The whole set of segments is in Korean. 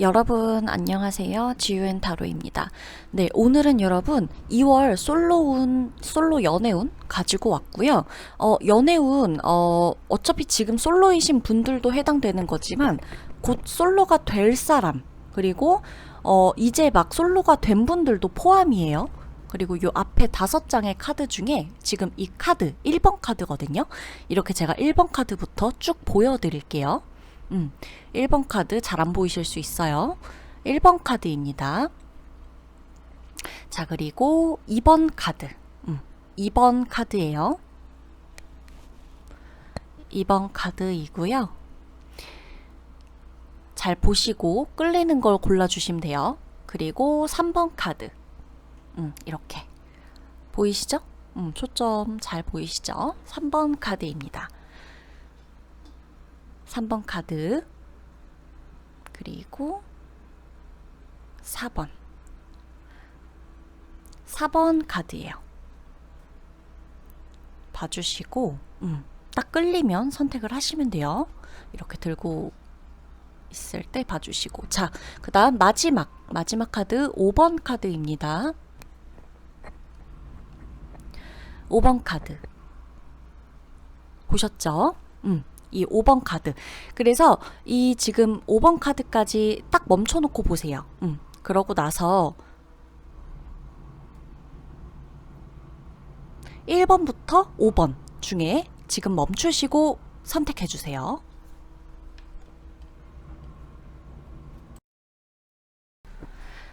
여러분 안녕하세요. 지유앤타로입니다. 네, 오늘은 여러분 2월 솔로 연애운 가지고 왔고요. 연애운 어차피 지금 솔로이신 분들도 해당되는 거지만 곧 솔로가 될 사람, 그리고 이제 막 솔로가 된 분들도 포함이에요. 그리고 요 앞에 5장의 카드 중에 지금 이 카드 1번 카드거든요. 이렇게 제가 1번 카드부터 쭉 보여드릴게요. 1번 카드 잘 안 보이실 수 있어요. 1번 카드입니다. 자, 그리고 2번 카드. 2번 카드예요. 2번 카드이고요. 잘 보시고 끌리는 걸 골라주시면 돼요. 그리고 3번 카드. 이렇게. 보이시죠? 초점 잘 보이시죠? 3번 카드입니다. 3번 카드, 그리고 4번 카드예요. 봐주시고 딱 끌리면 선택을 하시면 돼요. 이렇게 들고 있을 때 봐주시고, 자, 그 다음 마지막 카드 5번 카드입니다. 5번 카드 보셨죠? 이 5번 카드. 그래서 이 지금 5번 카드까지 딱 멈춰놓고 보세요. 그러고 나서 1번부터 5번 중에 지금 멈추시고 선택해주세요.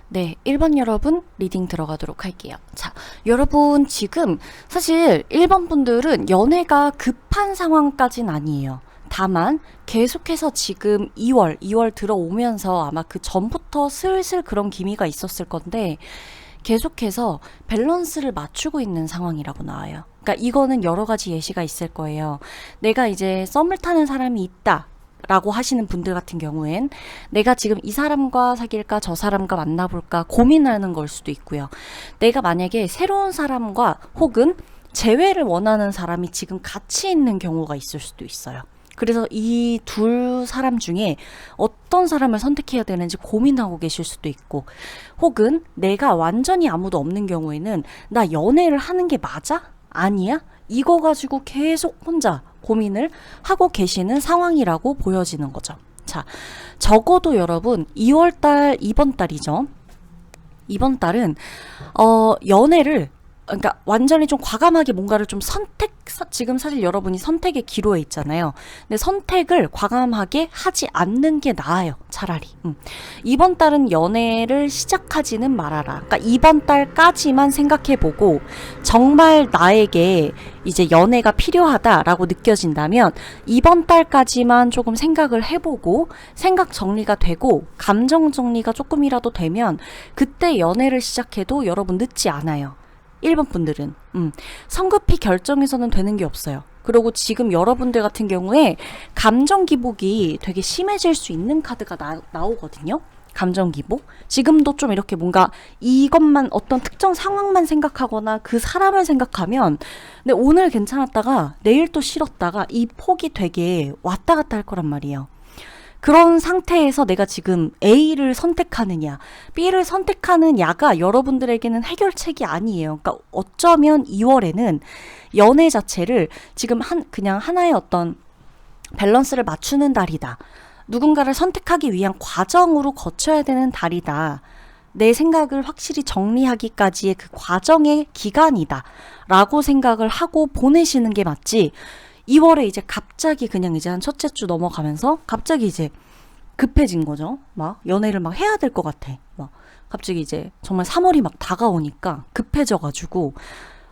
네, 1번 여러분 리딩 들어가도록 할게요. 자, 여러분 지금 사실 1번 분들은 연애가 급한 상황까진 아니에요. 다만 계속해서 지금 2월 들어오면서 아마 그 전부터 슬슬 그런 기미가 있었을 건데 계속해서 밸런스를 맞추고 있는 상황이라고 나와요. 그러니까 이거는 여러 가지 예시가 있을 거예요. 내가 이제 썸을 타는 사람이 있다 라고 하시는 분들 같은 경우엔 내가 지금 이 사람과 사귈까 저 사람과 만나볼까 고민하는 걸 수도 있고요. 내가 만약에 새로운 사람과 혹은 재회를 원하는 사람이 지금 같이 있는 경우가 있을 수도 있어요. 그래서 이 두 사람 중에 어떤 사람을 선택해야 되는지 고민하고 계실 수도 있고, 혹은 내가 완전히 아무도 없는 경우에는 나 연애를 하는 게 맞아? 아니야? 이거 가지고 계속 혼자 고민을 하고 계시는 상황이라고 보여지는 거죠. 자, 적어도 여러분 2월달, 이번 달이죠. 이번 달은 연애를, 그러니까 완전히 좀 과감하게 뭔가를 좀 지금 사실 여러분이 선택의 기로에 있잖아요. 근데 선택을 과감하게 하지 않는 게 나아요. 차라리. 이번 달은 연애를 시작하지는 말아라. 그러니까 이번 달까지만 생각해보고 정말 나에게 이제 연애가 필요하다라고 느껴진다면 이번 달까지만 조금 생각을 해보고 생각 정리가 되고 감정 정리가 조금이라도 되면 그때 연애를 시작해도 여러분 늦지 않아요. 1번 분들은 성급히 결정해서는 되는 게 없어요. 그리고 지금 여러분들 같은 경우에 감정 기복이 되게 심해질 수 있는 카드가 나오거든요. 감정 기복. 지금도 좀 이렇게 뭔가 이것만, 어떤 특정 상황만 생각하거나 그 사람을 생각하면, 근데 오늘 괜찮았다가 내일 또 싫었다가 이 폭이 되게 왔다 갔다 할 거란 말이에요. 그런 상태에서 내가 지금 A를 선택하느냐, B를 선택하느냐가 여러분들에게는 해결책이 아니에요. 그러니까 어쩌면 2월에는 연애 자체를 지금 그냥 하나의 어떤 밸런스를 맞추는 달이다. 누군가를 선택하기 위한 과정으로 거쳐야 되는 달이다. 내 생각을 확실히 정리하기까지의 그 과정의 기간이다. 라고 생각을 하고 보내시는 게 맞지, 2월에 이제 갑자기 그냥 이제 한 첫째 주 넘어가면서 갑자기 이제 급해진 거죠. 막 연애를 막 해야 될 것 같아. 막 갑자기 이제 정말 3월이 막 다가오니까 급해져가지고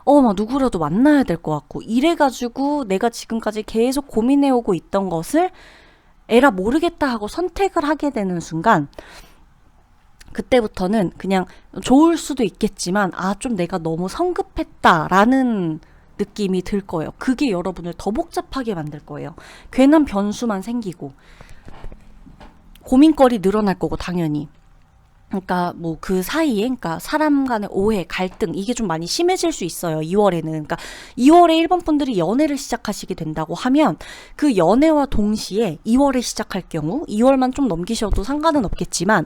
막 누구라도 만나야 될 것 같고, 이래가지고 내가 지금까지 계속 고민해오고 있던 것을 에라 모르겠다 하고 선택을 하게 되는 순간, 그때부터는 그냥 좋을 수도 있겠지만 좀 내가 너무 성급했다라는 느낌이 들 거예요. 그게 여러분을 더 복잡하게 만들 거예요. 괜한 변수만 생기고 고민거리 늘어날 거고, 당연히. 그러니까 뭐 그 사이에 그러니까 사람 간의 오해, 갈등 이게 좀 많이 심해질 수 있어요. 2월에는. 그러니까 2월에 일본 분들이 연애를 시작하시게 된다고 하면 그 연애와 동시에 2월에 시작할 경우 2월만 좀 넘기셔도 상관은 없겠지만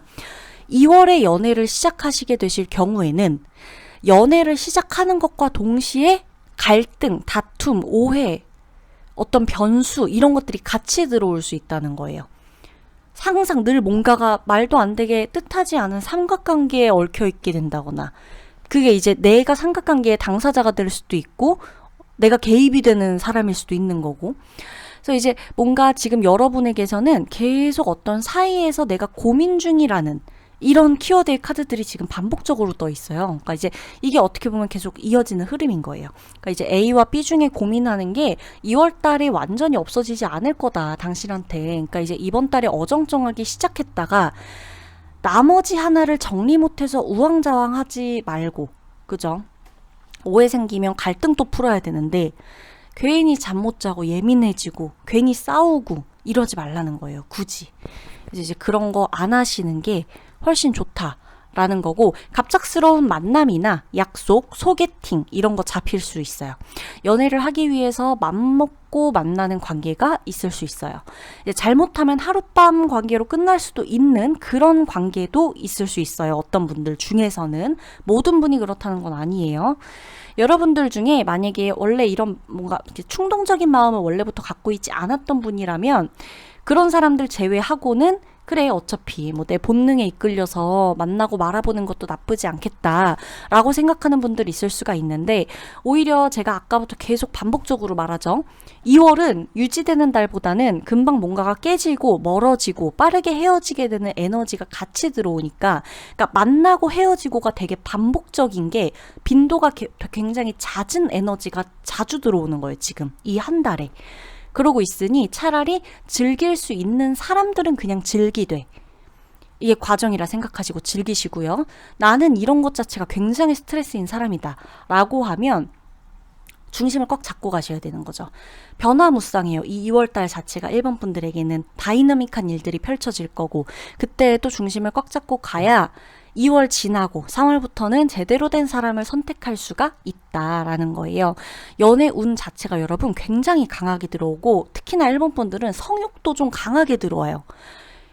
2월에 연애를 시작하시게 되실 경우에는 연애를 시작하는 것과 동시에 갈등, 다툼, 오해, 어떤 변수 이런 것들이 같이 들어올 수 있다는 거예요. 항상 늘 뭔가가 말도 안 되게 뜻하지 않은 삼각관계에 얽혀 있게 된다거나 그게 이제 내가 삼각관계의 당사자가 될 수도 있고 내가 개입이 되는 사람일 수도 있는 거고 그래서 이제 뭔가 지금 여러분에게서는 계속 어떤 사이에서 내가 고민 중이라는 이런 키워드의 카드들이 지금 반복적으로 떠 있어요. 그러니까 이제 이게 어떻게 보면 계속 이어지는 흐름인 거예요. 그러니까 이제 A와 B 중에 고민하는 게 2월 달에 완전히 없어지지 않을 거다, 당신한테. 그러니까 이제 이번 달에 어정쩡하게 시작했다가 나머지 하나를 정리 못해서 우왕좌왕하지 말고, 그죠? 오해 생기면 갈등도 풀어야 되는데 괜히 잠 못 자고 예민해지고 괜히 싸우고 이러지 말라는 거예요. 굳이. 이제 그런 거 안 하시는 게 훨씬 좋다라는 거고 갑작스러운 만남이나 약속, 소개팅 이런 거 잡힐 수 있어요. 연애를 하기 위해서 맘먹고 만나는 관계가 있을 수 있어요. 잘못하면 하룻밤 관계로 끝날 수도 있는 그런 관계도 있을 수 있어요. 어떤 분들 중에서는. 모든 분이 그렇다는 건 아니에요. 여러분들 중에 만약에 원래 이런 뭔가 충동적인 마음을 원래부터 갖고 있지 않았던 분이라면 그런 사람들 제외하고는 그래 어차피 뭐 내 본능에 이끌려서 만나고 말아보는 것도 나쁘지 않겠다라고 생각하는 분들 있을 수가 있는데 오히려 제가 아까부터 계속 반복적으로 말하죠. 2월은 유지되는 달보다는 금방 뭔가가 깨지고 멀어지고 빠르게 헤어지게 되는 에너지가 같이 들어오니까 그러니까 만나고 헤어지고가 되게 반복적인 게 빈도가 굉장히 잦은 에너지가 자주 들어오는 거예요. 지금 이 한 달에. 그러고 있으니 차라리 즐길 수 있는 사람들은 그냥 즐기되 이게 과정이라 생각하시고 즐기시고요. 나는 이런 것 자체가 굉장히 스트레스인 사람이다 라고 하면 중심을 꽉 잡고 가셔야 되는 거죠. 변화무쌍해요. 이 2월달 자체가 일본 분들에게는 다이나믹한 일들이 펼쳐질 거고 그때 또 중심을 꽉 잡고 가야 2월 지나고 3월부터는 제대로 된 사람을 선택할 수가 있다라는 거예요. 연애 운 자체가 여러분 굉장히 강하게 들어오고 특히나 일본 분들은 성욕도 좀 강하게 들어와요.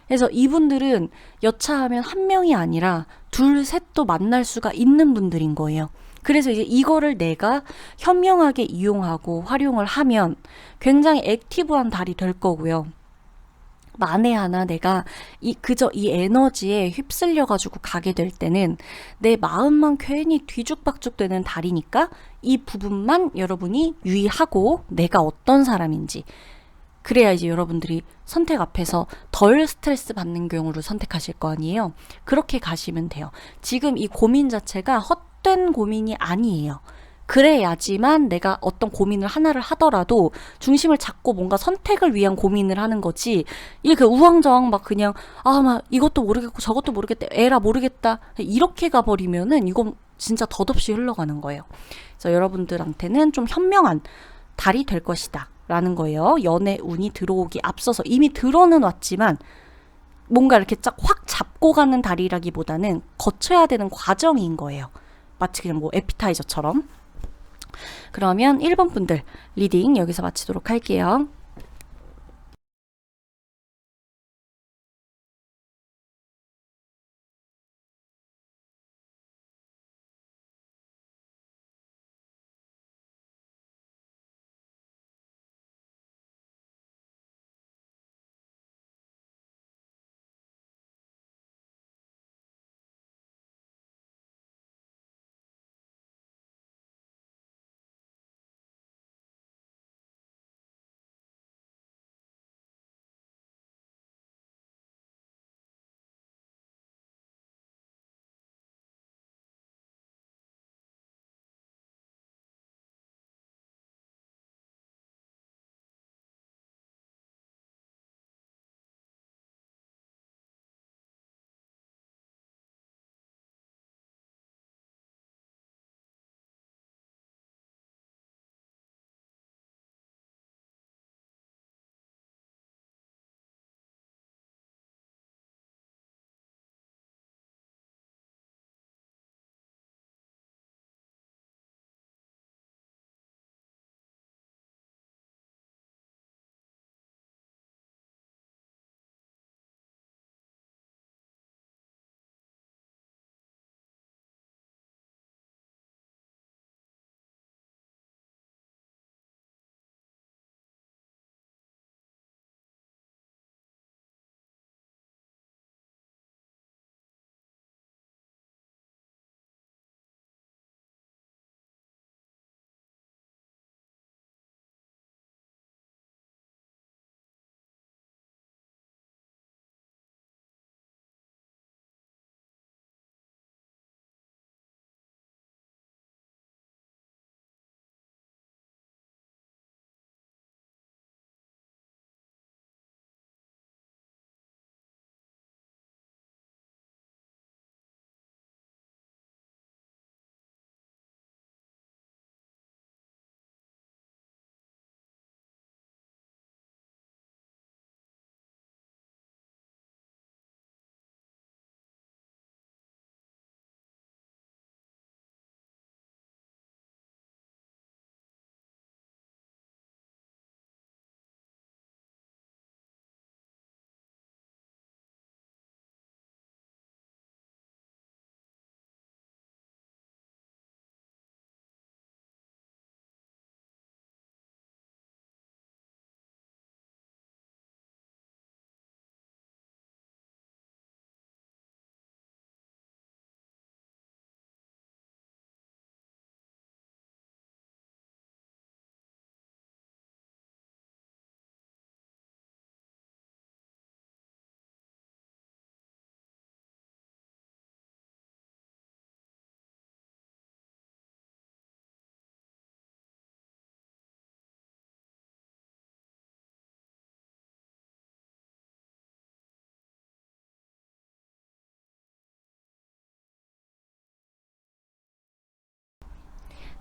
그래서 이분들은 여차하면 한 명이 아니라 둘, 셋도 만날 수가 있는 분들인 거예요. 그래서 이제 이거를 내가 현명하게 이용하고 활용을 하면 굉장히 액티브한 달이 될 거고요. 만에 하나 내가 그저 이 에너지에 휩쓸려 가지고 가게 될 때는 내 마음만 괜히 뒤죽박죽 되는 달이니까 이 부분만 여러분이 유의하고 내가 어떤 사람인지 그래야 이제 여러분들이 선택 앞에서 덜 스트레스 받는 경우를 선택하실 거 아니에요. 그렇게 가시면 돼요. 지금 이 고민 자체가 헛된 고민이 아니에요. 그래야지만 내가 어떤 고민을 하나를 하더라도 중심을 잡고 뭔가 선택을 위한 고민을 하는 거지. 이게 그 우왕좌왕 막 그냥 막 이것도 모르겠고 저것도 모르겠다. 에라 모르겠다. 이렇게 가버리면은 이건 진짜 덧없이 흘러가는 거예요. 그래서 여러분들한테는 좀 현명한 달이 될 것이다 라는 거예요. 연애 운이 들어오기 앞서서 이미 들어는 왔지만 뭔가 이렇게 확 잡고 가는 달이라기보다는 거쳐야 되는 과정인 거예요. 마치 그냥 뭐 에피타이저처럼. 그러면 1번 분들 리딩 여기서 마치도록 할게요.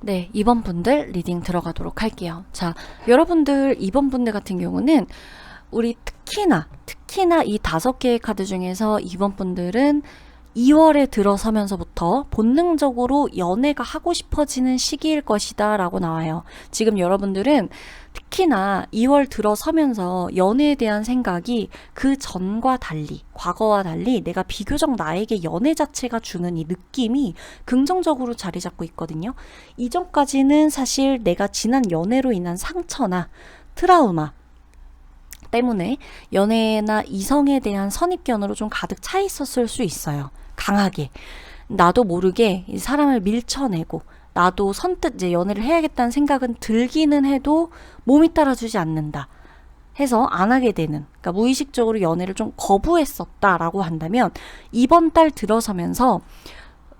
네, 2번 분들 리딩 들어가도록 할게요. 자, 여러분들 2번 분들 같은 경우는 우리 특히나 이 5개의 카드 중에서 2번 분들은 2월에 들어서면서부터 본능적으로 연애가 하고 싶어지는 시기일 것이다 라고 나와요. 지금 여러분들은 특히나 2월 들어서면서 연애에 대한 생각이 그 전과 달리, 과거와 달리 내가 비교적 나에게 연애 자체가 주는 이 느낌이 긍정적으로 자리 잡고 있거든요. 이전까지는 사실 내가 지난 연애로 인한 상처나 트라우마 때문에 연애나 이성에 대한 선입견으로 좀 가득 차 있었을 수 있어요. 강하게. 나도 모르게 사람을 밀쳐내고 나도 선뜻 이제 연애를 해야겠다는 생각은 들기는 해도 몸이 따라주지 않는다 해서 안 하게 되는, 그러니까 무의식적으로 연애를 좀 거부했었다라고 한다면 이번 달 들어서면서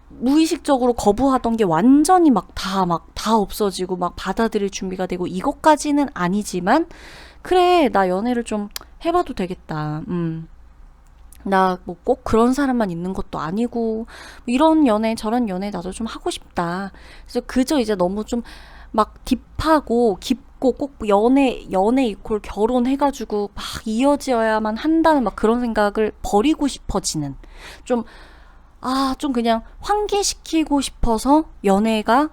무의식적으로 거부하던 게 완전히 막 다 없어지고 막 받아들일 준비가 되고 이것까지는 아니지만 그래 나 연애를 좀 해봐도 되겠다. 나 뭐 꼭 그런 사람만 있는 것도 아니고 이런 연애 저런 연애 나도 좀 하고 싶다. 그래서 그저 이제 너무 좀 막 딥하고 깊고 꼭 연애 이퀄 결혼해가지고 막 이어져야만 한다는 막 그런 생각을 버리고 싶어지는, 좀 그냥 환기시키고 싶어서 연애가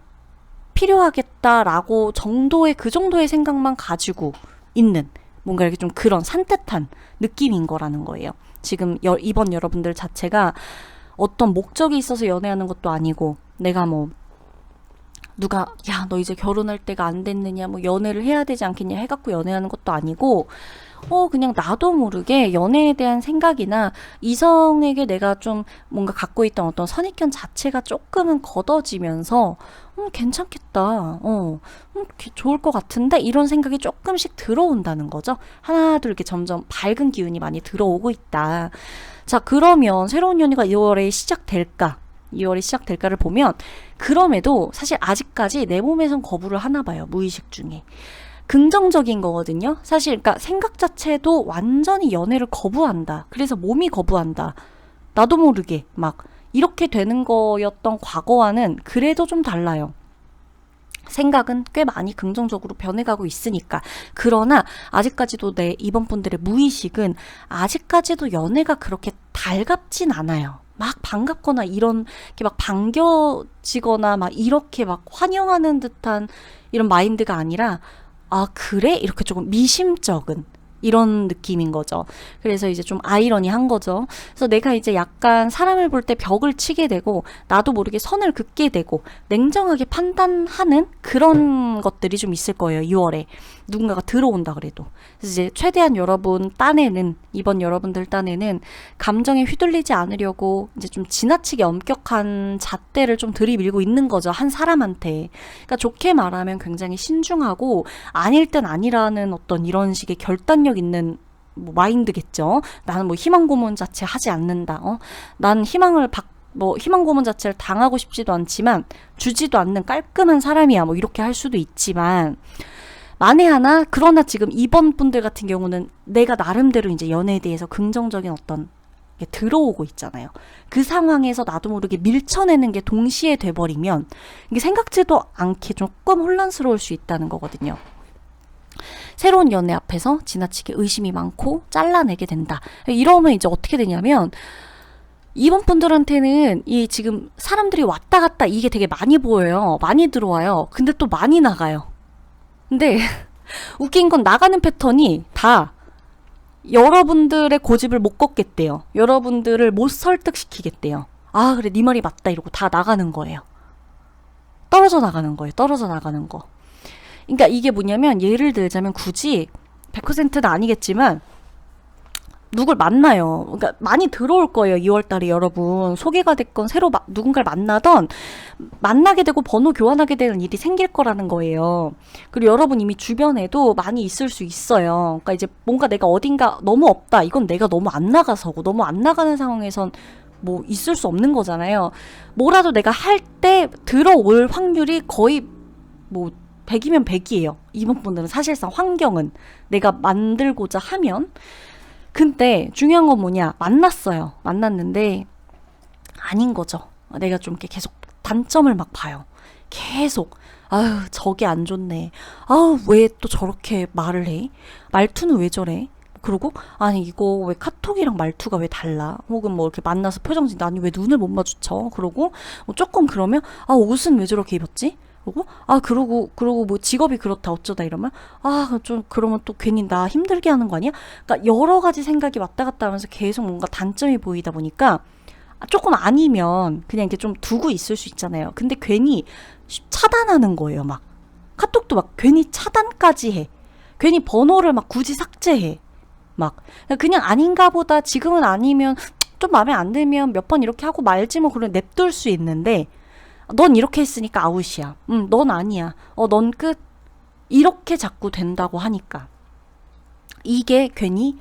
필요하겠다라고 정도의 그 정도의 생각만 가지고 있는 뭔가 이렇게 좀 그런 산뜻한 느낌인 거라는 거예요. 지금 이번 여러분들 자체가 어떤 목적이 있어서 연애하는 것도 아니고 내가 뭐 누가 야 너 이제 결혼할 때가 안 됐느냐 뭐 연애를 해야 되지 않겠냐 해갖고 연애하는 것도 아니고 그냥 나도 모르게 연애에 대한 생각이나 이성에게 내가 좀 뭔가 갖고 있던 어떤 선입견 자체가 조금은 걷어지면서 괜찮겠다. 좋을 것 같은데 이런 생각이 조금씩 들어온다는 거죠. 하나 둘 이렇게 점점 밝은 기운이 많이 들어오고 있다. 자, 그러면 새로운 연애가 2월에 시작될까를 보면 그럼에도 사실 아직까지 내 몸에선 거부를 하나 봐요. 무의식 중에. 긍정적인 거거든요. 사실 그러니까 생각 자체도 완전히 연애를 거부한다. 그래서 몸이 거부한다. 나도 모르게 막 이렇게 되는 거였던 과거와는 그래도 좀 달라요. 생각은 꽤 많이 긍정적으로 변해가고 있으니까. 그러나 아직까지도 이번 분들의 무의식은 아직까지도 연애가 그렇게 달갑진 않아요. 막 반갑거나 이런 게 막 반겨지거나 막 이렇게 막 환영하는 듯한 이런 마인드가 아니라 그래? 이렇게 조금 미심쩍은 이런 느낌인 거죠. 그래서 이제 좀 아이러니한 거죠. 그래서 내가 이제 약간 사람을 볼 때 벽을 치게 되고 나도 모르게 선을 긋게 되고 냉정하게 판단하는 그런 것들이 좀 있을 거예요. 6월에 누군가가 들어온다 그래도. 그래서 이제 최대한 이번 여러분들 딴에는 감정에 휘둘리지 않으려고 이제 좀 지나치게 엄격한 잣대를 좀 들이밀고 있는 거죠. 한 사람한테. 그러니까 좋게 말하면 굉장히 신중하고 아닐 땐 아니라는 어떤 이런 식의 결단력 있는 뭐 마인드겠죠. 나는 뭐 희망 고문 자체 하지 않는다. 난 희망 고문 자체를 당하고 싶지도 않지만 주지도 않는 깔끔한 사람이야. 뭐 이렇게 할 수도 있지만 만에 하나 그러나 지금 이번 분들 같은 경우는 내가 나름대로 이제 연애에 대해서 긍정적인 어떤 게 들어오고 있잖아요. 그 상황에서 나도 모르게 밀쳐내는 게 동시에 돼버리면 이게 생각지도 않게 조금 혼란스러울 수 있다는 거거든요. 새로운 연애 앞에서 지나치게 의심이 많고 잘라내게 된다. 이러면 이제 어떻게 되냐면 이번 분들한테는 이 지금 사람들이 왔다 갔다 이게 되게 많이 보여요. 많이 들어와요. 근데 또 많이 나가요. 근데 웃긴 건 나가는 패턴이 다 여러분들의 고집을 못 꺾겠대요. 여러분들을 못 설득시키겠대요. 그래 네 말이 맞다 이러고 다 나가는 거예요. 떨어져 나가는 거. 그러니까 이게 뭐냐면 예를 들자면 굳이 100%는 아니겠지만 누굴 만나요. 그러니까 많이 들어올 거예요. 2월달에 여러분. 소개가 됐건 새로 누군가를 만나던 만나게 되고 번호 교환하게 되는 일이 생길 거라는 거예요. 그리고 여러분 이미 주변에도 많이 있을 수 있어요. 그러니까 이제 뭔가 내가 어딘가 너무 없다. 이건 내가 너무 안 나가서고 너무 안 나가는 상황에선 뭐 있을 수 없는 거잖아요. 뭐라도 내가 할 때 들어올 확률이 거의 뭐 100이면 100이에요. 이번 분들은 사실상 환경은 내가 만들고자 하면. 근데 중요한 건 뭐냐, 만났는데 아닌 거죠. 내가 좀 이렇게 계속 단점을 막 봐요. 계속 아유 저게 안 좋네. 아우 왜 또 저렇게 말을 해? 말투는 왜 저래? 그리고 아니 이거 왜 카톡이랑 말투가 왜 달라? 혹은 뭐 이렇게 만나서 표정지 아니 왜 눈을 못 마주쳐? 그러고 뭐 조금 그러면 아 옷은 왜 저렇게 입었지? 그리고 아 그러고 뭐 직업이 그렇다 어쩌다 이러면 아 좀 그러면 또 괜히 나 힘들게 하는 거 아니야? 그러니까 여러 가지 생각이 왔다 갔다 하면서 계속 뭔가 단점이 보이다 보니까 조금 아니면 그냥 이렇게 좀 두고 있을 수 있잖아요. 근데 괜히 차단하는 거예요. 막 카톡도 막 괜히 차단까지 해. 괜히 번호를 막 굳이 삭제해. 막 그냥 아닌가 보다 지금은 아니면 좀 마음에 안 들면 몇 번 이렇게 하고 말지 뭐 그런 냅둘 수 있는데 넌 이렇게 했으니까 아웃이야. 넌 아니야. 넌 끝. 이렇게 자꾸 된다고 하니까 이게 괜히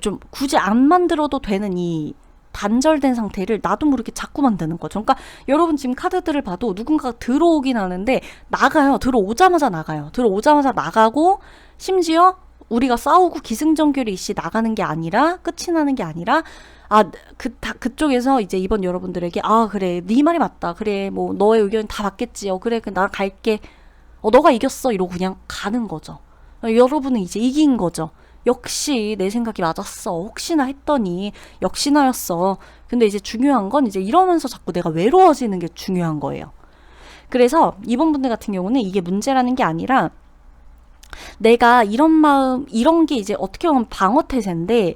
좀 굳이 안 만들어도 되는 이 단절된 상태를 나도 모르게 자꾸 만드는 거죠. 그러니까 여러분 지금 카드들을 봐도 누군가가 들어오긴 하는데 나가요. 들어오자마자 나가요. 들어오자마자 나가고 심지어 우리가 싸우고 기승전결이 이씨 나가는 게 아니라 끝이 나는 게 아니라 그쪽에서 이제 이번 여러분들에게 그래 네 말이 맞다. 그래 뭐 너의 의견 다 받겠지. 그래 나 갈게. 너가 이겼어. 이러고 그냥 가는 거죠. 여러분은 이제 이긴 거죠. 역시 내 생각이 맞았어. 혹시나 했더니 역시나였어. 근데 이제 중요한 건 이제 이러면서 자꾸 내가 외로워지는 게 중요한 거예요. 그래서 이번 분들 같은 경우는 이게 문제라는 게 아니라 내가 이런 마음, 이런 게 이제 어떻게 보면 방어 태세인데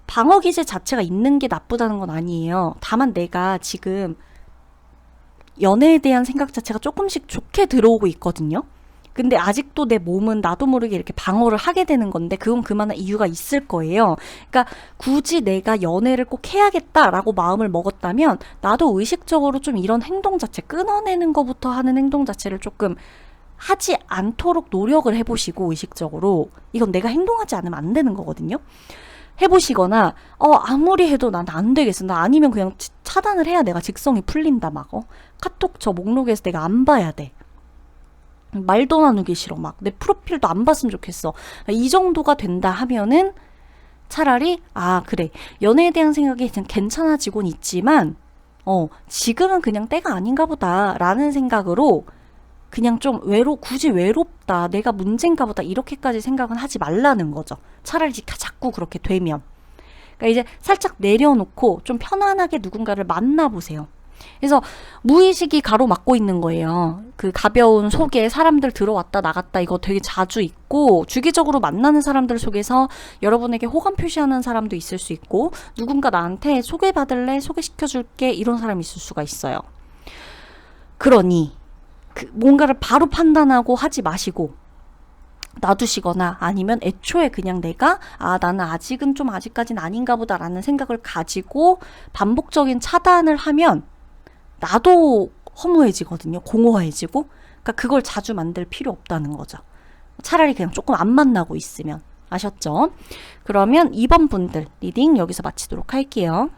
방어 기제 자체가 있는 게 나쁘다는 건 아니에요. 다만 내가 지금 연애에 대한 생각 자체가 조금씩 좋게 들어오고 있거든요. 근데 아직도 내 몸은 나도 모르게 이렇게 방어를 하게 되는 건데 그건 그만한 이유가 있을 거예요. 그러니까 굳이 내가 연애를 꼭 해야겠다라고 마음을 먹었다면 나도 의식적으로 좀 이런 행동 자체 끊어내는 것부터 하는 행동 자체를 조금 하지 않도록 노력을 해보시고 의식적으로 이건 내가 행동하지 않으면 안 되는 거거든요. 해보시거나 아무리 해도 난 안 되겠어. 나 아니면 그냥 차단을 해야 내가 직성이 풀린다 막 카톡 저 목록에서 내가 안 봐야 돼. 말도 나누기 싫어. 막 내 프로필도 안 봤으면 좋겠어. 이 정도가 된다 하면은 차라리 그래 연애에 대한 생각이 괜찮아지곤 있지만 지금은 그냥 때가 아닌가 보다라는 생각으로 그냥 좀 굳이 외롭다 내가 문제인가 보다 이렇게까지 생각은 하지 말라는 거죠. 차라리 자꾸 그렇게 되면 그러니까 이제 살짝 내려놓고 좀 편안하게 누군가를 만나보세요. 그래서 무의식이 가로막고 있는 거예요. 그 가벼운 속에 사람들 들어왔다 나갔다 이거 되게 자주 있고 주기적으로 만나는 사람들 속에서 여러분에게 호감 표시하는 사람도 있을 수 있고 누군가 나한테 소개받을래 소개시켜줄게 이런 사람이 있을 수가 있어요. 그러니 뭔가를 바로 판단하고 하지 마시고 놔두시거나 아니면 애초에 그냥 내가 나는 아직까지는 아닌가 보다라는 생각을 가지고 반복적인 차단을 하면 나도 허무해지거든요. 공허해지고. 그러니까 그걸 자주 만들 필요 없다는 거죠. 차라리 그냥 조금 안 만나고 있으면. 아셨죠? 그러면 2번 분들 리딩 여기서 마치도록 할게요.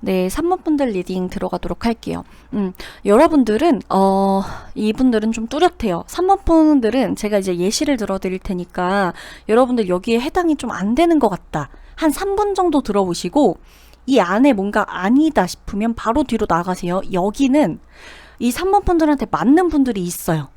네, 3번 분들 리딩 들어가도록 할게요. 여러분들은, 이분들은 좀 뚜렷해요. 3번 분들은 제가 이제 예시를 들어드릴 테니까 여러분들 여기에 해당이 좀 안 되는 것 같다. 한 3분 정도 들어보시고 이 안에 뭔가 아니다 싶으면 바로 뒤로 나가세요. 여기는 이 3번 분들한테 맞는 분들이 있어요.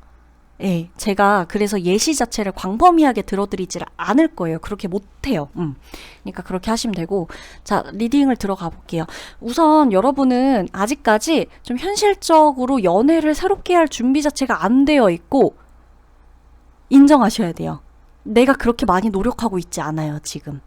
예, 제가 그래서 예시 자체를 광범위하게 들어드리질 않을 거예요. 그렇게 못해요. 그러니까 그렇게 하시면 되고. 자, 리딩을 들어가 볼게요. 우선 여러분은 아직까지 좀 현실적으로 연애를 새롭게 할 준비 자체가 안 되어 있고, 인정하셔야 돼요. 내가 그렇게 많이 노력하고 있지 않아요, 지금.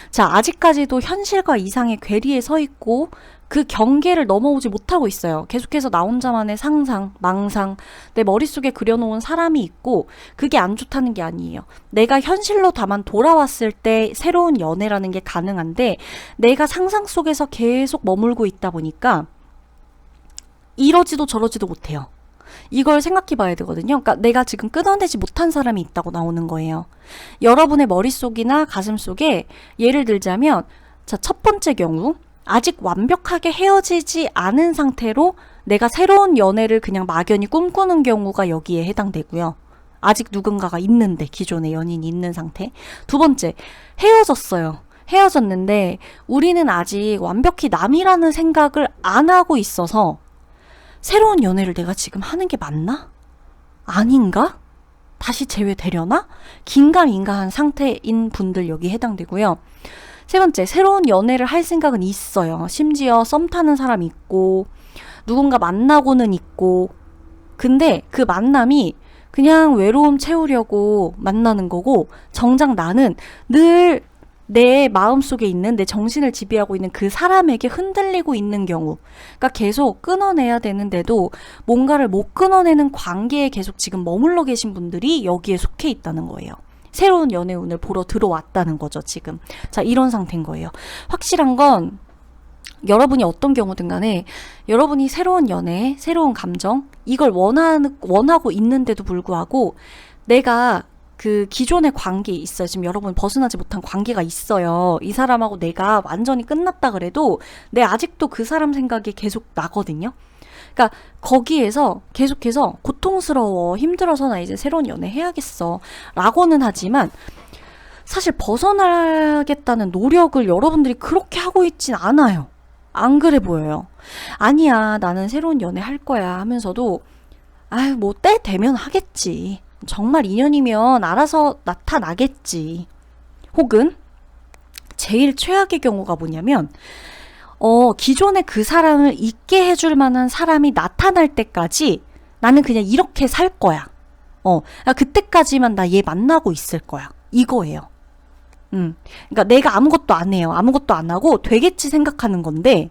자, 아직까지도 현실과 이상의 괴리에 서 있고 그 경계를 넘어오지 못하고 있어요. 계속해서 나 혼자만의 상상, 망상, 내 머릿속에 그려놓은 사람이 있고 그게 안 좋다는 게 아니에요. 내가 현실로 다만 돌아왔을 때 새로운 연애라는 게 가능한데 내가 상상 속에서 계속 머물고 있다 보니까 이러지도 저러지도 못해요. 이걸 생각해 봐야 되거든요. 그러니까 내가 지금 끊어내지 못한 사람이 있다고 나오는 거예요. 여러분의 머릿속이나 가슴속에 예를 들자면 자, 첫 번째 경우 아직 완벽하게 헤어지지 않은 상태로 내가 새로운 연애를 그냥 막연히 꿈꾸는 경우가 여기에 해당되고요. 아직 누군가가 있는데 기존의 연인이 있는 상태. 두 번째, 헤어졌어요. 헤어졌는데 우리는 아직 완벽히 남이라는 생각을 안 하고 있어서 새로운 연애를 내가 지금 하는 게 맞나? 아닌가? 다시 재회되려나? 긴가민가한 상태인 분들 여기 해당되고요. 세 번째, 새로운 연애를 할 생각은 있어요. 심지어 썸 타는 사람이 있고 누군가 만나고는 있고 근데 그 만남이 그냥 외로움 채우려고 만나는 거고 정작 나는 늘 내 마음속에 있는 내 정신을 지배하고 있는 그 사람에게 흔들리고 있는 경우 그러니까 계속 끊어내야 되는데도 뭔가를 못 끊어내는 관계에 계속 지금 머물러 계신 분들이 여기에 속해 있다는 거예요. 새로운 연애운을 보러 들어왔다는 거죠, 지금. 자, 이런 상태인 거예요. 확실한 건 여러분이 어떤 경우든 간에 여러분이 새로운 연애, 새로운 감정 이걸 원하고 있는데도 불구하고 내가 그 기존의 관계에 있어요. 지금 여러분 벗어나지 못한 관계가 있어요. 이 사람하고 내가 완전히 끝났다 그래도 내 아직도 그 사람 생각이 계속 나거든요. 그러니까 거기에서 계속해서 고통스러워, 힘들어서 나 이제 새로운 연애 해야겠어 라고는 하지만 사실 벗어나겠다는 노력을 여러분들이 그렇게 하고 있진 않아요. 안 그래 보여요. 아니야, 나는 새로운 연애 할 거야 하면서도 아유, 뭐 때 되면 하겠지. 정말 인연이면 알아서 나타나겠지. 혹은 제일 최악의 경우가 뭐냐면 기존에 그 사람을 잊게 해줄 만한 사람이 나타날 때까지 나는 그냥 이렇게 살 거야. 그때까지만 나 얘 만나고 있을 거야. 이거예요. 그러니까 내가 아무것도 안 해요. 아무것도 안 하고 되겠지 생각하는 건데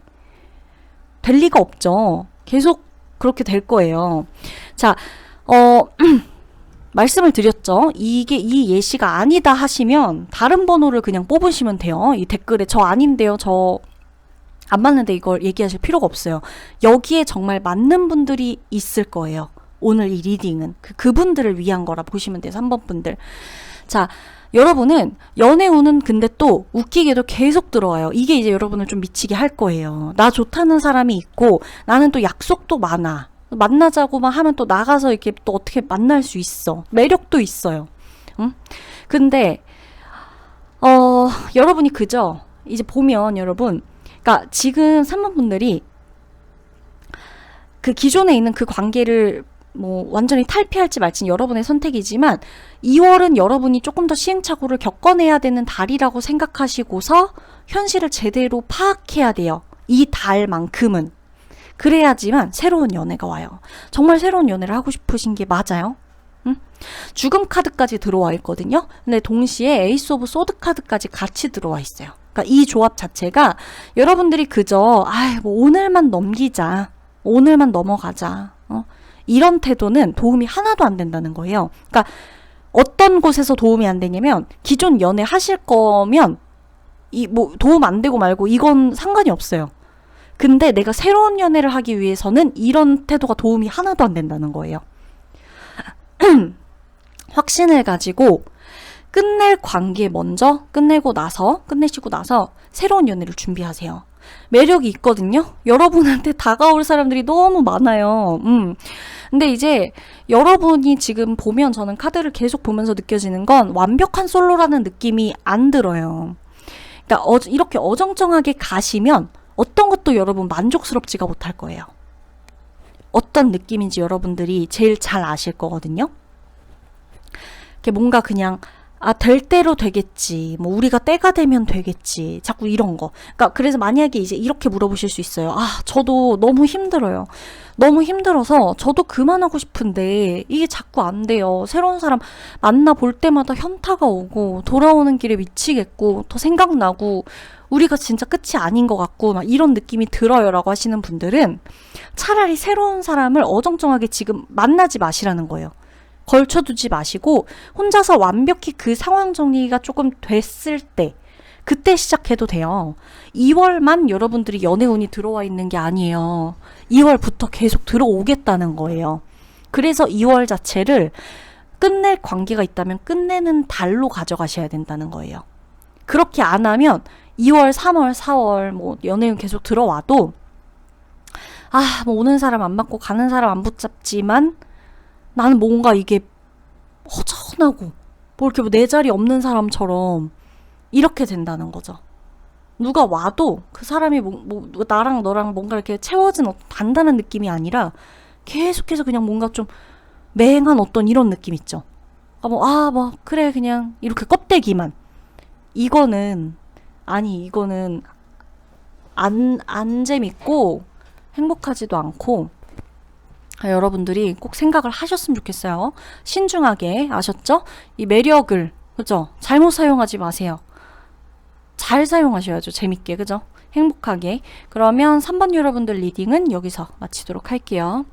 될 리가 없죠. 계속 그렇게 될 거예요. 자, 말씀을 드렸죠. 이게 이 예시가 아니다 하시면 다른 번호를 그냥 뽑으시면 돼요. 이 댓글에 저 아닌데요. 저 안 맞는데 이걸 얘기하실 필요가 없어요. 여기에 정말 맞는 분들이 있을 거예요. 오늘 이 리딩은 그분들을 위한 거라 보시면 돼요. 3번 분들. 자, 여러분은 연애운은 근데 또 웃기게도 계속 들어와요. 이게 이제 여러분을 좀 미치게 할 거예요. 나 좋다는 사람이 있고 나는 또 약속도 많아. 만나자고만 하면 또 나가서 이렇게 또 어떻게 만날 수 있어. 매력도 있어요. 근데 여러분이 그죠? 이제 보면 여러분 그러니까 지금 3번 분들이 그 기존에 있는 그 관계를 뭐 완전히 탈피할지 말지는 여러분의 선택이지만 2월은 여러분이 조금 더 시행착오를 겪어내야 되는 달이라고 생각하시고서 현실을 제대로 파악해야 돼요. 이 달만큼은. 그래야지만 새로운 연애가 와요. 정말 새로운 연애를 하고 싶으신 게 맞아요. 응? 죽음 카드까지 들어와 있거든요. 근데 동시에 에이스 오브 소드 카드까지 같이 들어와 있어요. 그러니까 이 조합 자체가 여러분들이 그저 뭐 오늘만 넘기자. 오늘만 넘어가자. 이런 태도는 도움이 하나도 안 된다는 거예요. 그러니까 어떤 곳에서 도움이 안 되냐면 기존 연애 하실 거면 뭐 도움 안 되고 말고 이건 상관이 없어요. 근데 내가 새로운 연애를 하기 위해서는 이런 태도가 도움이 하나도 안 된다는 거예요. 확신을 가지고 끝낼 관계 먼저 끝내시고 나서 새로운 연애를 준비하세요. 매력이 있거든요. 여러분한테 다가올 사람들이 너무 많아요. 근데 이제 여러분이 지금 보면 저는 카드를 계속 보면서 느껴지는 건 완벽한 솔로라는 느낌이 안 들어요. 그러니까 이렇게 어정쩡하게 가시면 어떤 것도 여러분 만족스럽지가 못할 거예요. 어떤 느낌인지 여러분들이 제일 잘 아실 거거든요. 이렇게 뭔가 그냥 될 대로 되겠지. 뭐 우리가 때가 되면 되겠지. 자꾸 이런 거. 그러니까 그래서 만약에 이제 이렇게 물어보실 수 있어요. 저도 너무 힘들어요. 너무 힘들어서 저도 그만하고 싶은데 이게 자꾸 안 돼요. 새로운 사람 만나볼 때마다 현타가 오고 돌아오는 길에 미치겠고 더 생각나고 우리가 진짜 끝이 아닌 것 같고 막 이런 느낌이 들어요 라고 하시는 분들은 차라리 새로운 사람을 어정쩡하게 지금 만나지 마시라는 거예요. 걸쳐두지 마시고 혼자서 완벽히 그 상황 정리가 조금 됐을 때 그때 시작해도 돼요. 2월만 여러분들이 연애운이 들어와 있는 게 아니에요. 2월부터 계속 들어오겠다는 거예요. 그래서 2월 자체를 끝낼 관계가 있다면 끝내는 달로 가져가셔야 된다는 거예요. 그렇게 안 하면 2월, 3월, 4월 뭐 연애운 계속 들어와도 뭐 오는 사람 안 맞고 가는 사람 안 붙잡지만 나는 뭔가 이게 허전하고 뭐 이렇게 내 자리 없는 사람처럼 이렇게 된다는 거죠. 누가 와도 그 사람이 나랑 너랑 뭔가 이렇게 채워진 단단한 느낌이 아니라 계속해서 그냥 뭔가 좀 맹한 어떤 이런 느낌 있죠. 그래 그냥 이렇게 껍데기만. 이거는 안 재밌고 행복하지도 않고 여러분들이 꼭 생각을 하셨으면 좋겠어요. 신중하게. 아셨죠? 이 매력을 그죠? 잘못 사용하지 마세요. 잘 사용하셔야죠. 재밌게. 그죠? 행복하게. 그러면 3번 여러분들 리딩은 여기서 마치도록 할게요.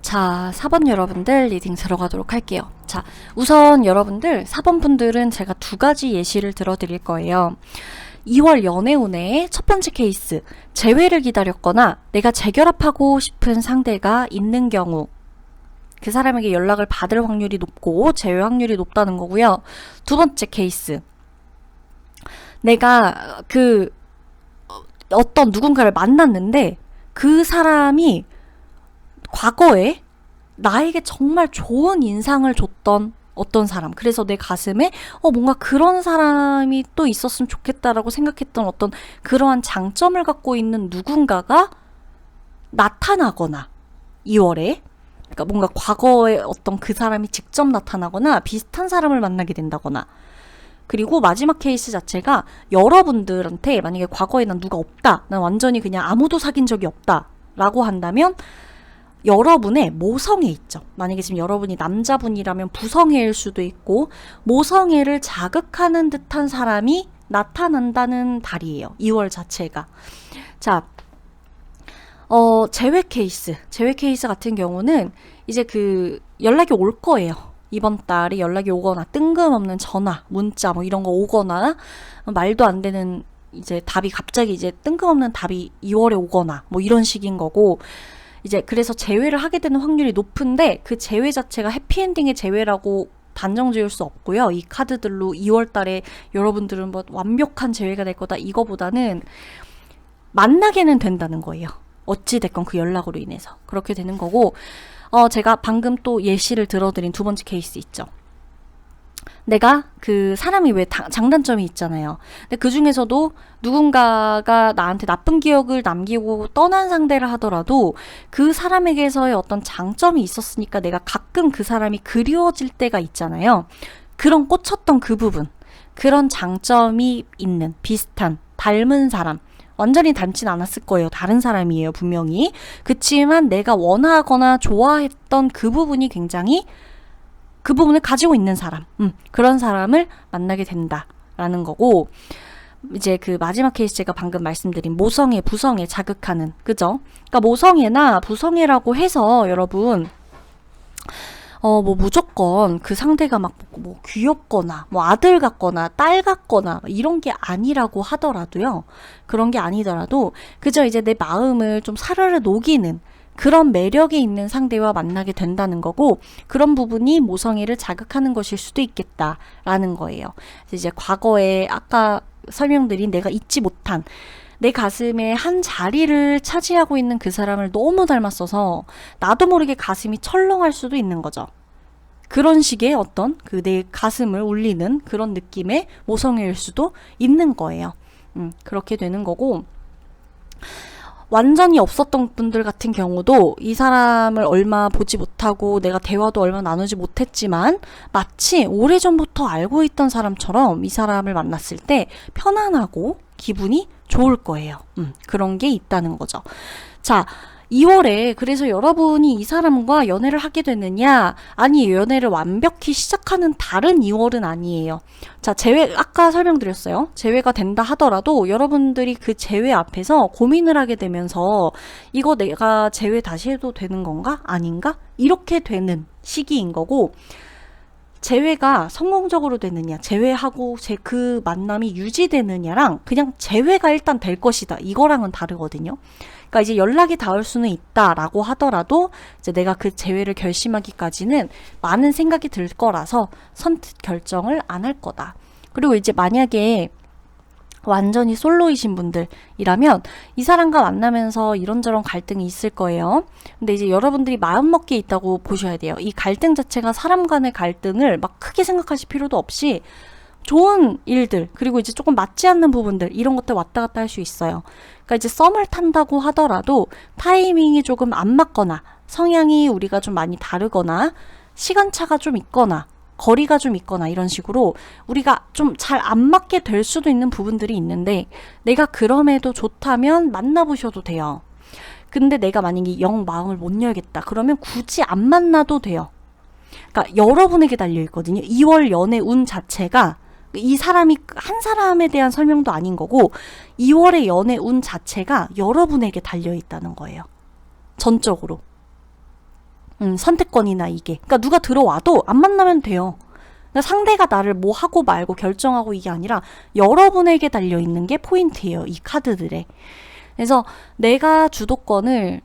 자, 4번 여러분들 리딩 들어가도록 할게요. 자, 우선 여러분들 4번 분들은 제가 두 가지 예시를 들어드릴 거예요. 2월 연애운의 첫 번째 케이스, 재회를 기다렸거나 내가 재결합하고 싶은 상대가 있는 경우, 그 사람에게 연락을 받을 확률이 높고 재회 확률이 높다는 거고요. 두 번째 케이스, 내가 어떤 누군가를 만났는데 그 사람이 과거에 나에게 정말 좋은 인상을 줬던 어떤 사람, 그래서 내 가슴에 뭔가 그런 사람이 또 있었으면 좋겠다라고 생각했던 어떤 그러한 장점을 갖고 있는 누군가가 나타나거나 2월에, 그러니까 뭔가 과거에 어떤 그 사람이 직접 나타나거나 비슷한 사람을 만나게 된다거나, 그리고 마지막 케이스 자체가 여러분들한테 만약에 과거에 난 누가 없다, 난 완전히 그냥 아무도 사귄 적이 없다 라고 한다면 여러분의 모성애 있죠. 만약에 지금 여러분이 남자분이라면 부성애일 수도 있고 모성애를 자극하는 듯한 사람이 나타난다는 달이에요. 2월 자체가. 자, 재회 케이스 같은 경우는 이제 연락이 올 거예요. 이번 달에 연락이 오거나 뜬금없는 전화, 문자 뭐 이런 거 오거나 말도 안 되는 이제 답이 갑자기 이제 뜬금없는 답이 2월에 오거나 뭐 이런 식인 거고, 이제 그래서 재회를 하게 되는 확률이 높은데 그 재회 자체가 해피엔딩의 재회라고 단정 지을 수 없고요. 이 카드들로 2월 달에 여러분들은 뭐 완벽한 재회가 될 거다 이거보다는 만나게는 된다는 거예요. 어찌됐건 그 연락으로 인해서 그렇게 되는 거고, 제가 방금 또 예시를 들어드린 두 번째 케이스 있죠. 내가 그 사람이 왜 장단점이 있잖아요. 근데 그 중에서도 누군가가 나한테 나쁜 기억을 남기고 떠난 상대를 하더라도 그 사람에게서의 어떤 장점이 있었으니까 내가 가끔 그 사람이 그리워질 때가 있잖아요. 그런 꽂혔던 그 부분, 그런 장점이 있는 비슷한 닮은 사람, 완전히 닮진 않았을 거예요. 다른 사람이에요, 분명히. 그치만 내가 원하거나 좋아했던 그 부분이 굉장히 그 부분을 가지고 있는 사람, 그런 사람을 만나게 된다라는 거고, 이제 그 마지막 케이스 제가 방금 말씀드린 모성애, 부성애 자극하는, 그죠? 그러니까 모성애나 부성애라고 해서 여러분, 뭐 무조건 그 상대가 막 뭐 귀엽거나 뭐 아들 같거나 딸 같거나 이런 게 아니라고 하더라도요. 그런 게 아니더라도 그저 이제 내 마음을 좀 사르르 녹이는 그런 매력이 있는 상대와 만나게 된다는 거고, 그런 부분이 모성애를 자극하는 것일 수도 있겠다라는 거예요. 이제 과거에 아까 설명드린 내가 잊지 못한 내 가슴에 한 자리를 차지하고 있는 그 사람을 너무 닮았어서 나도 모르게 가슴이 철렁할 수도 있는 거죠. 그런 식의 어떤 내 가슴을 울리는 그런 느낌의 모성애일 수도 있는 거예요. 그렇게 되는 거고, 완전히 없었던 분들 같은 경우도 이 사람을 얼마 보지 못하고 내가 대화도 얼마 나누지 못했지만 마치 오래전부터 알고 있던 사람처럼 이 사람을 만났을 때 편안하고 기분이 좋을 거예요. 그런 게 있다는 거죠. 자, 2월에 그래서 여러분이 이 사람과 연애를 하게 되느냐, 아니 연애를 완벽히 시작하는 다른 2월은 아니에요. 자, 재회 아까 설명드렸어요. 재회가 된다 하더라도 여러분들이 그 재회 앞에서 고민을 하게 되면서 이거 내가 재회 다시 해도 되는 건가? 아닌가? 이렇게 되는 시기인 거고, 재회가 성공적으로 되느냐, 재회하고 그 만남이 유지되느냐랑 그냥 재회가 일단 될 것이다, 이거랑은 다르거든요. 그러니까 이제 연락이 닿을 수는 있다라고 하더라도 이제 내가 그 재회를 결심하기까지는 많은 생각이 들 거라서 선뜻 결정을 안 할 거다. 그리고 이제 만약에 완전히 솔로이신 분들이라면 이 사람과 만나면서 이런저런 갈등이 있을 거예요. 근데 이제 여러분들이 마음먹기에 있다고 보셔야 돼요. 이 갈등 자체가 사람 간의 갈등을 막 크게 생각하실 필요도 없이 좋은 일들, 그리고 이제 조금 맞지 않는 부분들, 이런 것들 왔다 갔다 할 수 있어요. 그러니까 이제 썸을 탄다고 하더라도 타이밍이 조금 안 맞거나 성향이 우리가 좀 많이 다르거나 시간차가 좀 있거나 거리가 좀 있거나 이런 식으로 우리가 좀 잘 안 맞게 될 수도 있는 부분들이 있는데, 내가 그럼에도 좋다면 만나보셔도 돼요. 근데 내가 만약에 영 마음을 못 열겠다 그러면 굳이 안 만나도 돼요. 그러니까 여러분에게 달려있거든요. 2월 연애 운 자체가 이 사람이 한 사람에 대한 설명도 아닌 거고, 2월의 연애 운 자체가 여러분에게 달려있다는 거예요. 전적으로. 선택권이나 이게. 그러니까 누가 들어와도 안 만나면 돼요. 그러니까 상대가 나를 뭐 하고 말고 결정하고 이게 아니라 여러분에게 달려있는 게 포인트예요. 이 카드들에. 그래서 내가 주도권을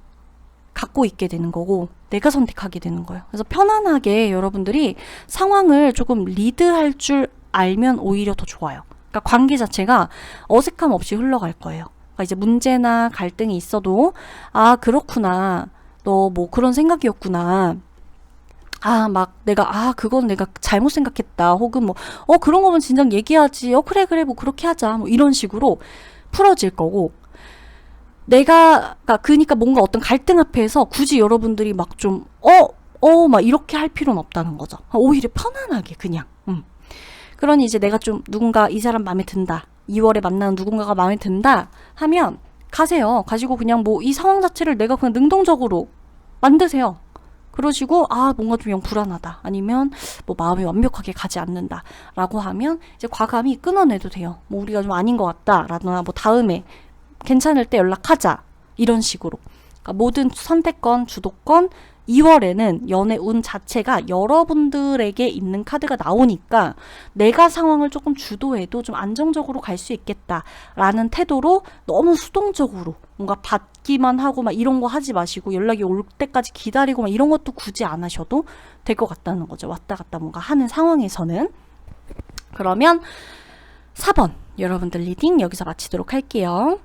갖고 있게 되는 거고 내가 선택하게 되는 거예요. 그래서 편안하게 여러분들이 상황을 조금 리드할 줄 알면 오히려 더 좋아요. 그러니까 관계 자체가 어색함 없이 흘러갈 거예요. 그러니까 이제 문제나 갈등이 있어도 아 그렇구나 너 뭐 그런 생각이었구나 막 내가 그건 내가 잘못 생각했다 혹은 뭐 그런 거면 진작 얘기하지 그래 뭐 그렇게 하자 뭐 이런 식으로 풀어질 거고 그러니까 뭔가 어떤 갈등 앞에서 굳이 여러분들이 막 좀, 막 이렇게 할 필요는 없다는 거죠. 오히려 편안하게, 그냥. 그러니 이제 내가 좀 누군가 이 사람 마음에 든다. 2월에 만나는 누군가가 마음에 든다. 하면 가세요. 가지고 그냥 뭐 이 상황 자체를 내가 그냥 능동적으로 만드세요. 그러시고, 뭔가 좀 영 불안하다. 아니면 뭐 마음이 완벽하게 가지 않는다. 라고 하면 이제 과감히 끊어내도 돼요. 뭐 우리가 좀 아닌 것 같다. 라거나 뭐 다음에 괜찮을 때 연락하자. 이런 식으로. 그러니까 모든 선택권, 주도권, 2월에는 연애 운 자체가 여러분들에게 있는 카드가 나오니까 내가 상황을 조금 주도해도 좀 안정적으로 갈 수 있겠다라는 태도로 너무 수동적으로 뭔가 받기만 하고 막 이런 거 하지 마시고 연락이 올 때까지 기다리고 막 이런 것도 굳이 안 하셔도 될 것 같다는 거죠. 왔다 갔다 뭔가 하는 상황에서는. 그러면 4번 여러분들 리딩 여기서 마치도록 할게요.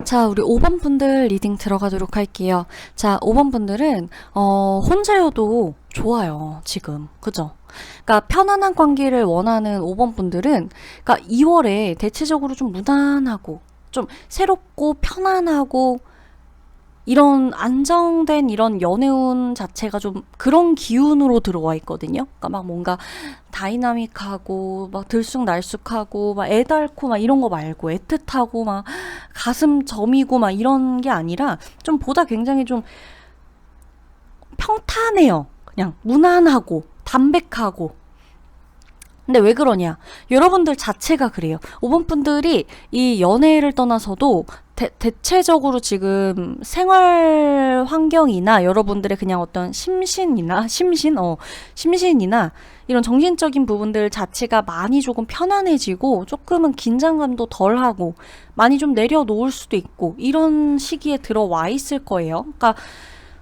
자, 우리 5번 분들 리딩 들어가도록 할게요. 자, 5번 분들은 혼자여도 좋아요, 지금. 그죠? 그러니까 편안한 관계를 원하는 5번 분들은 그러니까 2월에 대체적으로 좀 무난하고 좀 새롭고 편안하고 이런 안정된 이런 연애운 자체가 좀 그런 기운으로 들어와 있거든요. 그러니까 막 뭔가 다이나믹하고 막 들쑥날쑥하고 막 애달고 막 이런 거 말고 애틋하고 막 가슴 저미고 막 이런 게 아니라 좀 보다 굉장히 좀 평탄해요. 그냥 무난하고 담백하고. 근데 왜 그러냐? 여러분들 자체가 그래요. 5번 분들이 이 연애를 떠나서도 대체적으로 지금 생활 환경이나 여러분들의 그냥 어떤 심신이나 이런 정신적인 부분들 자체가 많이 조금 편안해지고 조금은 긴장감도 덜하고 많이 좀 내려놓을 수도 있고 이런 시기에 들어와 있을 거예요. 그러니까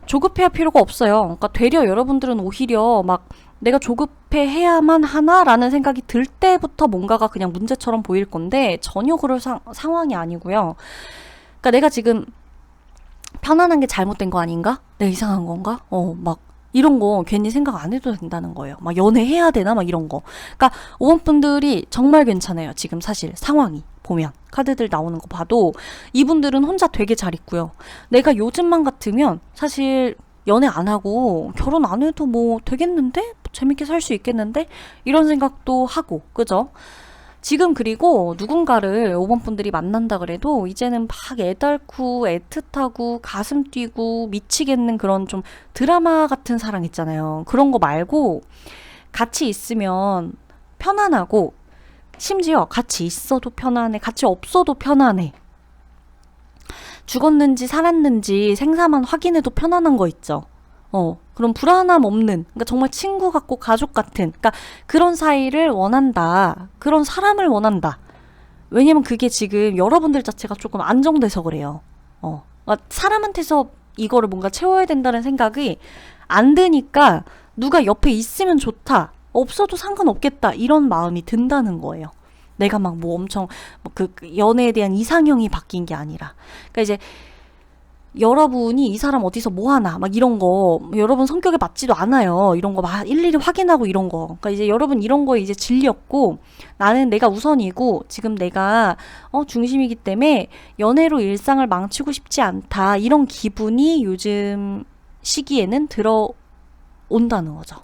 조급해할 필요가 없어요. 그러니까 되려 여러분들은 오히려 막 내가 조급해해야만 하나라는 생각이 들 때부터 뭔가가 그냥 문제처럼 보일 건데 전혀 그럴 상황이 아니고요. 그러니까 내가 지금 편안한 게 잘못된 거 아닌가? 내가 이상한 건가? 막 이런 거 괜히 생각 안 해도 된다는 거예요. 막 연애해야 되나? 막 이런 거. 그러니까 5번 분들이 정말 괜찮아요. 지금 사실 상황이 보면 카드들 나오는 거 봐도 이분들은 혼자 되게 잘 있고요. 내가 요즘만 같으면 사실 연애 안 하고 결혼 안 해도 뭐 되겠는데? 뭐 재밌게 살 수 있겠는데? 이런 생각도 하고, 그죠? 지금 그리고 누군가를 5번 분들이 만난다 그래도 이제는 막 애달고 애틋하고 가슴 뛰고 미치겠는 그런 좀 드라마 같은 사랑 있잖아요. 그런 거 말고 같이 있으면 편안하고 심지어 같이 있어도 편안해. 같이 없어도 편안해. 죽었는지 살았는지 생사만 확인해도 편안한 거 있죠. 그런 불안함 없는, 그러니까 정말 친구 같고 가족 같은, 그러니까 그런 사이를 원한다. 그런 사람을 원한다. 왜냐면 그게 지금 여러분들 자체가 조금 안정돼서 그래요. 그러니까 사람한테서 이거를 뭔가 채워야 된다는 생각이 안 드니까 누가 옆에 있으면 좋다. 없어도 상관없겠다. 이런 마음이 든다는 거예요. 내가 막 뭐 엄청 그 연애에 대한 이상형이 바뀐 게 아니라. 그러니까 이제 여러분이 이 사람 어디서 뭐 하나 막 이런 거 여러분 성격에 맞지도 않아요. 이런 거 막 일일이 확인하고 이런 거. 그러니까 이제 여러분 이런 거에 이제 질렸고 나는 내가 우선이고 지금 내가 중심이기 때문에 연애로 일상을 망치고 싶지 않다. 이런 기분이 요즘 시기에는 들어온다는 거죠.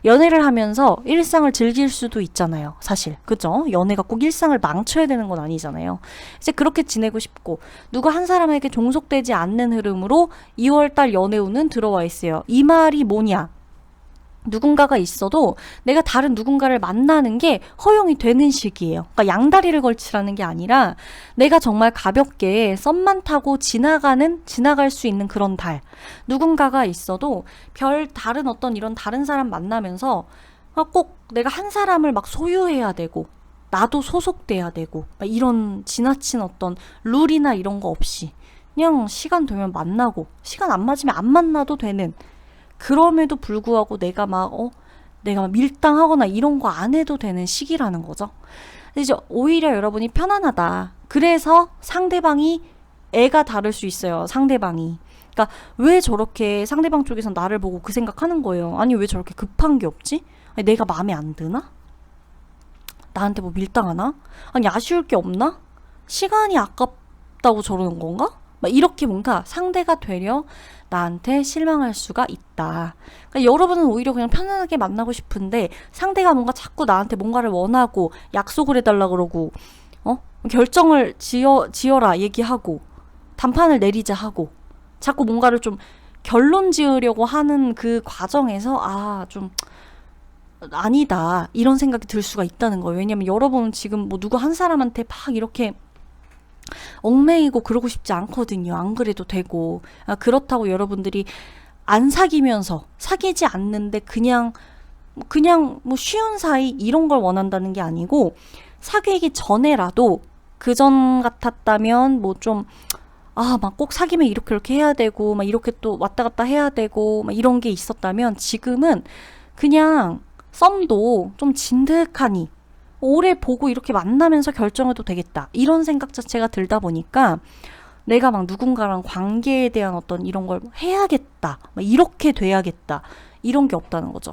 연애를 하면서 일상을 즐길 수도 있잖아요. 사실. 그죠? 연애가 꼭 일상을 망쳐야 되는 건 아니잖아요. 이제 그렇게 지내고 싶고 누구 한 사람에게 종속되지 않는 흐름으로 2월달 연애운은 들어와 있어요. 이 말이 뭐냐? 누군가가 있어도 내가 다른 누군가를 만나는 게 허용이 되는 시기예요. 그러니까 양다리를 걸치라는 게 아니라 내가 정말 가볍게 썸만 타고 지나갈 수 있는 그런 달. 누군가가 있어도 별 다른 어떤 이런 다른 사람 만나면서 꼭 내가 한 사람을 막 소유해야 되고 나도 소속돼야 되고 이런 지나친 어떤 룰이나 이런 거 없이 그냥 시간 되면 만나고 시간 안 맞으면 안 만나도 되는 그럼에도 불구하고 내가 막 밀당하거나 이런 거 안 해도 되는 시기라는 거죠. 이제 오히려 여러분이 편안하다. 그래서 상대방이 애가 다를 수 있어요. 상대방이. 그러니까 왜 저렇게 상대방 쪽에서 나를 보고 그 생각하는 거예요. 아니 왜 저렇게 급한 게 없지? 아니, 내가 마음에 안 드나? 나한테 뭐 밀당하나? 아니 아쉬울 게 없나? 시간이 아깝다고 저러는 건가? 막 이렇게 뭔가 상대가 되려 나한테 실망할 수가 있다. 그러니까 여러분은 오히려 그냥 편안하게 만나고 싶은데 상대가 뭔가 자꾸 나한테 뭔가를 원하고 약속을 해달라 그러고 결정을 지어라 얘기하고 단판을 내리자 하고 자꾸 뭔가를 좀 결론 지으려고 하는 그 과정에서 좀 아니다 이런 생각이 들 수가 있다는 거예요. 왜냐면 여러분은 지금 뭐 누구 한 사람한테 막 이렇게 얽매이고 그러고 싶지 않거든요. 안 그래도 되고. 그렇다고 여러분들이 안 사귀면서 사귀지 않는데 그냥 뭐 쉬운 사이 이런 걸 원한다는 게 아니고 사귀기 전에라도 그전 같았다면 뭐 좀 막 꼭 사귀면 이렇게 해야 되고 막 이렇게 또 왔다 갔다 해야 되고 막 이런 게 있었다면 지금은 그냥 썸도 좀 진득하니 오래 보고 이렇게 만나면서 결정해도 되겠다. 이런 생각 자체가 들다 보니까 내가 막 누군가랑 관계에 대한 어떤 이런 걸 해야겠다. 막 이렇게 돼야겠다. 이런 게 없다는 거죠.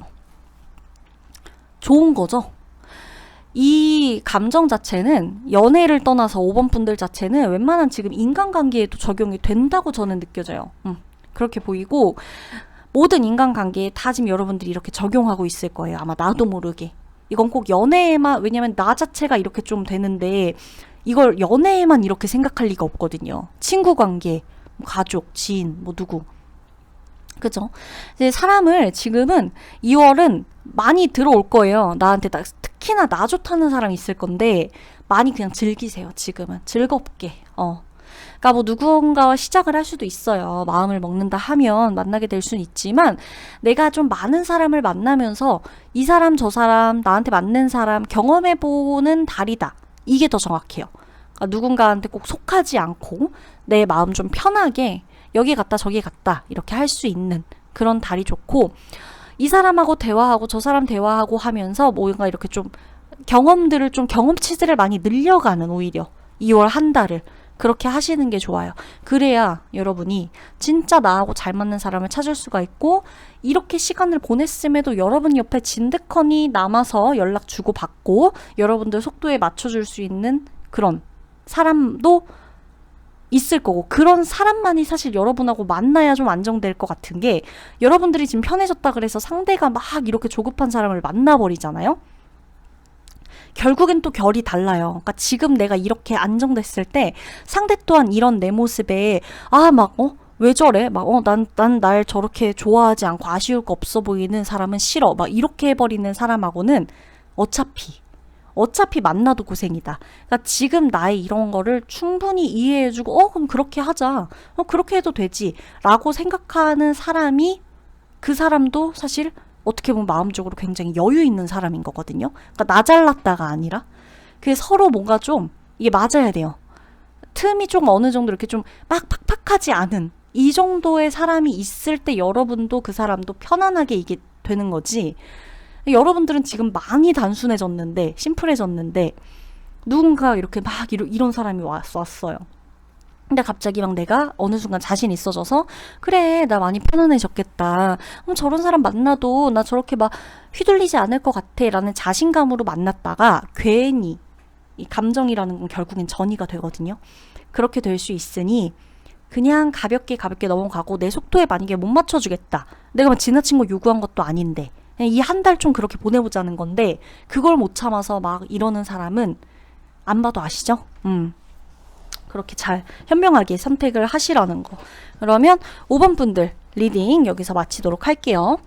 좋은 거죠. 이 감정 자체는 연애를 떠나서 5번 분들 자체는 웬만한 지금 인간관계에도 적용이 된다고 저는 느껴져요. 그렇게 보이고 모든 인간관계에 다 지금 여러분들이 이렇게 적용하고 있을 거예요. 아마 나도 모르게. 이건 꼭 연애에만, 왜냐면 나 자체가 이렇게 좀 되는데 이걸 연애에만 이렇게 생각할 리가 없거든요. 친구 관계, 가족, 지인, 뭐 누구. 그죠? 이제 사람을 지금은 2월은 많이 들어올 거예요. 나한테 특히나 나 좋다는 사람이 있을 건데 많이 그냥 즐기세요. 지금은 즐겁게. 그러니까 뭐 누군가와 시작을 할 수도 있어요. 마음을 먹는다 하면 만나게 될 수는 있지만 내가 좀 많은 사람을 만나면서 이 사람 저 사람 나한테 맞는 사람 경험해보는 달이다. 이게 더 정확해요. 그러니까 누군가한테 꼭 속하지 않고 내 마음 좀 편하게 여기 갔다 저기 갔다 이렇게 할 수 있는 그런 달이 좋고, 이 사람하고 대화하고 저 사람 대화하고 하면서 뭔가 이렇게 좀 경험들을 좀 경험치들을 많이 늘려가는, 오히려 2월 한 달을 그렇게 하시는 게 좋아요. 그래야 여러분이 진짜 나하고 잘 맞는 사람을 찾을 수가 있고, 이렇게 시간을 보냈음에도 여러분 옆에 진득하니 남아서 연락 주고 받고 여러분들 속도에 맞춰줄 수 있는 그런 사람도 있을 거고, 그런 사람만이 사실 여러분하고 만나야 좀 안정될 것 같은 게, 여러분들이 지금 편해졌다 그래서 상대가 막 이렇게 조급한 사람을 만나버리잖아요. 결국엔 또 결이 달라요. 그러니까 지금 내가 이렇게 안정됐을 때 상대 또한 이런 내 모습에 왜 저래? 난 날 저렇게 좋아하지 않고 아쉬울 거 없어 보이는 사람은 싫어. 막 이렇게 해버리는 사람하고는 어차피 만나도 고생이다. 그러니까 지금 나의 이런 거를 충분히 이해해주고 그럼 그렇게 하자. 그렇게 해도 되지. 라고 생각하는 사람이, 그 사람도 사실 어떻게 보면 마음적으로 굉장히 여유 있는 사람인 거거든요. 그러니까 나 잘났다가 아니라 그게 서로 뭔가 좀 이게 맞아야 돼요. 틈이 좀 어느 정도 이렇게 좀 막 팍팍하지 않은 이 정도의 사람이 있을 때 여러분도 그 사람도 편안하게 이게 되는 거지. 여러분들은 지금 많이 단순해졌는데, 심플해졌는데 누군가 이렇게 막 이런 사람이 왔어요. 근데 갑자기 막 내가 어느 순간 자신 있어져서 그래 나 많이 편안해졌겠다. 저런 사람 만나도 나 저렇게 막 휘둘리지 않을 것 같아 라는 자신감으로 만났다가 괜히 이 감정이라는 건 결국엔 전이가 되거든요. 그렇게 될 수 있으니 그냥 가볍게 넘어가고, 내 속도에 만약에 못 맞춰주겠다. 내가 막 지나친 거 요구한 것도 아닌데 이 한 달 좀 그렇게 보내보자는 건데 그걸 못 참아서 막 이러는 사람은 안 봐도 아시죠? 그렇게 잘 현명하게 선택을 하시라는 거. 그러면 5번 분들 리딩 여기서 마치도록 할게요.